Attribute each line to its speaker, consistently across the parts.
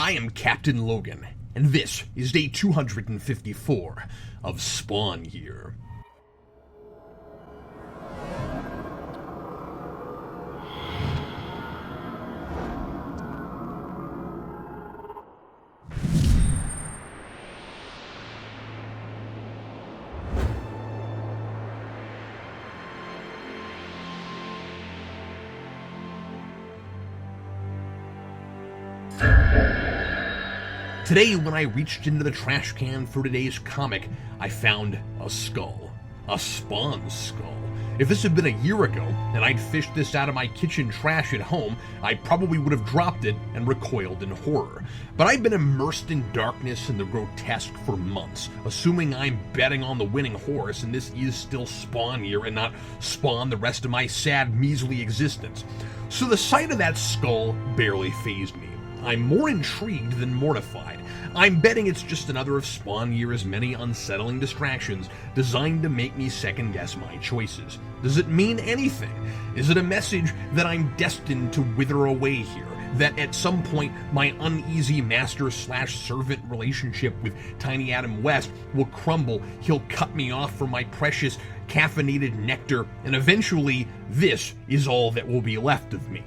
Speaker 1: I am Captain Logan, and this is day 254 of Spawn Year. Today, when I reached into the trash can for today's comic, I found a skull. A Spawn skull. If this had been a year ago, and I'd fished this out of my kitchen trash at home, I probably would have dropped it and recoiled in horror. But I've been immersed in darkness and the grotesque for months, assuming I'm betting on the winning horse and this is still Spawn Year and not Spawn the rest of my sad, measly existence. So the sight of that skull barely fazed me. I'm more intrigued than mortified. I'm betting it's just another of Spawn Year's many unsettling distractions designed to make me second-guess my choices. Does it mean anything? Is it a message that I'm destined to wither away here? That at some point my uneasy master-slash-servant relationship with Tiny Adam West will crumble, he'll cut me off from my precious caffeinated nectar, and eventually this is all that will be left of me.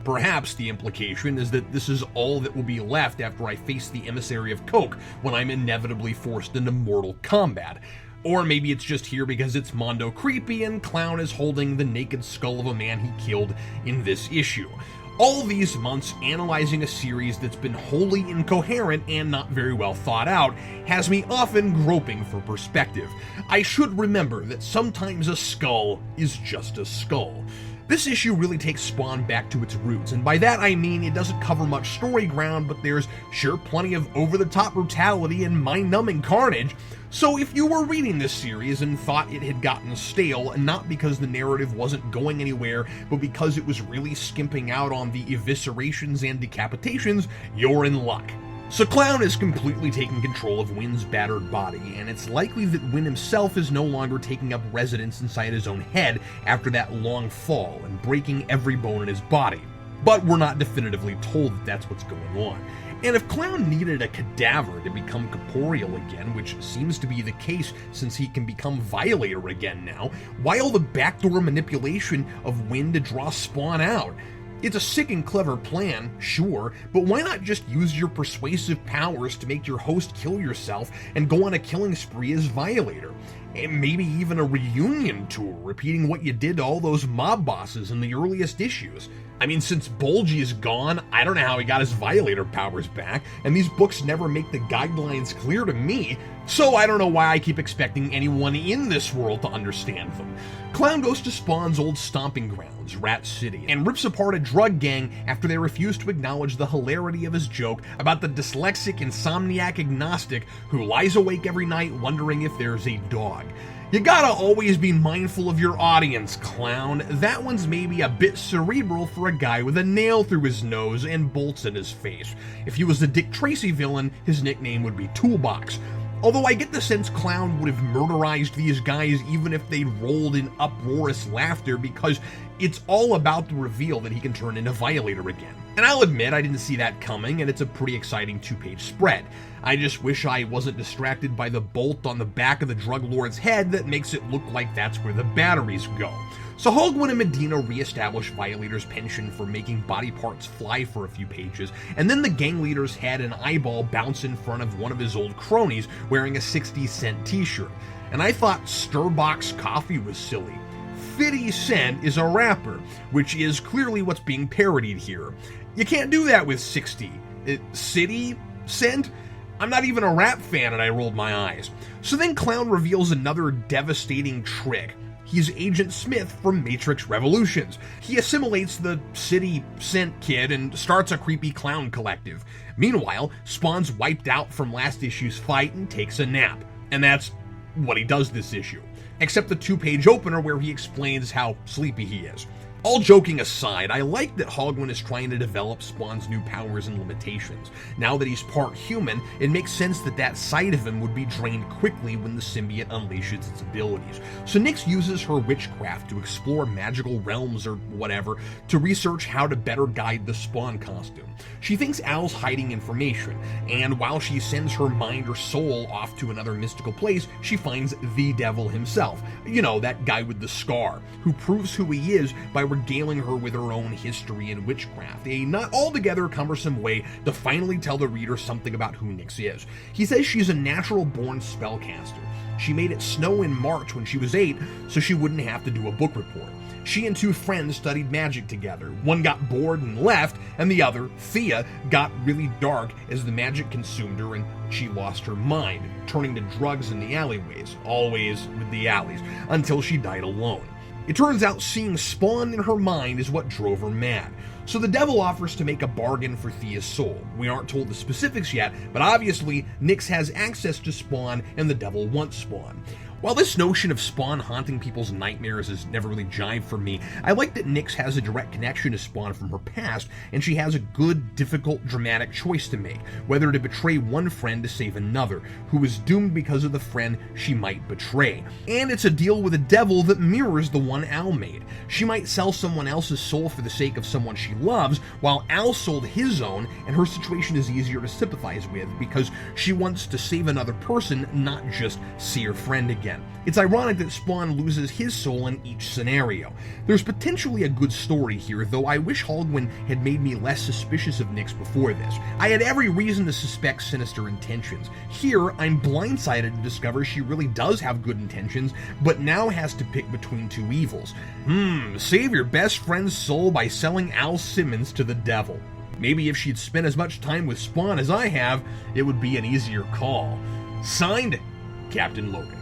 Speaker 1: Perhaps the implication is that this is all that will be left after I face the emissary of Coke when I'm inevitably forced into mortal combat. Or maybe it's just here because it's Mondo creepy and Clown is holding the naked skull of a man he killed in this issue. All these months analyzing a series that's been wholly incoherent and not very well thought out has me often groping for perspective. I should remember that sometimes a skull is just a skull. This issue really takes Spawn back to its roots, and by that I mean it doesn't cover much story ground, but there's sure plenty of over-the-top brutality and mind-numbing carnage. So if you were reading this series and thought it had gotten stale, not because the narrative wasn't going anywhere, but because it was really skimping out on the eviscerations and decapitations, you're in luck. So Clown is completely taking control of Wynn's battered body, and it's likely that Wynn himself is no longer taking up residence inside his own head after that long fall and breaking every bone in his body. But we're not definitively told that that's what's going on. And if Clown needed a cadaver to become corporeal again, which seems to be the case since he can become Violator again now, why all the backdoor manipulation of Wynn to draw Spawn out? It's a sick and clever plan, sure, but why not just use your persuasive powers to make your host kill yourself and go on a killing spree as Violator? And maybe even a reunion tour, repeating what you did to all those mob bosses in the earliest issues. I mean, since Bulgy is gone, I don't know how he got his Violator powers back, and these books never make the guidelines clear to me, so I don't know why I keep expecting anyone in this world to understand them. Clown goes to Spawn's old stomping grounds, Rat City, and rips apart a drug gang after they refuse to acknowledge the hilarity of his joke about the dyslexic insomniac agnostic who lies awake every night wondering if there's a dog. You gotta always be mindful of your audience, Clown. That one's maybe a bit cerebral for a guy with a nail through his nose and bolts in his face. If he was the Dick Tracy villain, his nickname would be Toolbox. Although I get the sense Clown would have murderized these guys even if they'd rolled in uproarious laughter, because it's all about the reveal that he can turn into Violator again. And I'll admit I didn't see that coming, and it's a pretty exciting two-page spread. I just wish I wasn't distracted by the bolt on the back of the drug lord's head that makes it look like that's where the batteries go. So Hogwin and Medina re-establish Violator's penchant for making body parts fly for a few pages, and then the gang leader's head and eyeball bounce in front of one of his old cronies wearing a 60-cent t-shirt. And I thought Starbucks coffee was silly. 50 Cent is a rapper, which is clearly what's being parodied here. You can't do that with 60. City Cent? I'm not even a rap fan, and I rolled my eyes. So then Clown reveals another devastating trick. He's Agent Smith from Matrix Revolutions. He assimilates the City Cent kid and starts a creepy clown collective. Meanwhile, Spawn's wiped out from last issue's fight and takes a nap. And that's what he does this issue. Except the two-page opener where he explains how sleepy he is. All joking aside, I like that Hogwen is trying to develop Spawn's new powers and limitations. Now that he's part human, it makes sense that that side of him would be drained quickly when the symbiote unleashes its abilities. So Nyx uses her witchcraft to explore magical realms or whatever to research how to better guide the Spawn costume. She thinks Al's hiding information, and while she sends her mind or soul off to another mystical place, she finds the devil himself. You know, that guy with the scar, who proves who he is by regaling her with her own history and witchcraft, a not altogether cumbersome way to finally tell the reader something about who Nyx is. He says she's a natural-born spellcaster. She made it snow in March when she was 8, so she wouldn't have to do a book report. She and 2 friends studied magic together. One got bored and left, and the other, Thea, got really dark as the magic consumed her and she lost her mind, turning to drugs in the alleyways, always with the alleys, until she died alone. It turns out seeing Spawn in her mind is what drove her mad. So the devil offers to make a bargain for Thea's soul. We aren't told the specifics yet, but obviously Nyx has access to Spawn and the devil wants Spawn. While this notion of Spawn haunting people's nightmares has never really jived for me, I like that Nyx has a direct connection to Spawn from her past, and she has a good, difficult, dramatic choice to make, whether to betray one friend to save another, who is doomed because of the friend she might betray. And it's a deal with a devil that mirrors the one Al made. She might sell someone else's soul for the sake of someone she loves, while Al sold his own, and her situation is easier to sympathize with because she wants to save another person, not just see her friend again. It's ironic that Spawn loses his soul in each scenario. There's potentially a good story here, though I wish Hogwen had made me less suspicious of Nyx before this. I had every reason to suspect sinister intentions. Here, I'm blindsided to discover she really does have good intentions, but now has to pick between 2 evils. Save your best friend's soul by selling Al Simmons to the devil. Maybe if she'd spent as much time with Spawn as I have, it would be an easier call. Signed, Captain Logan.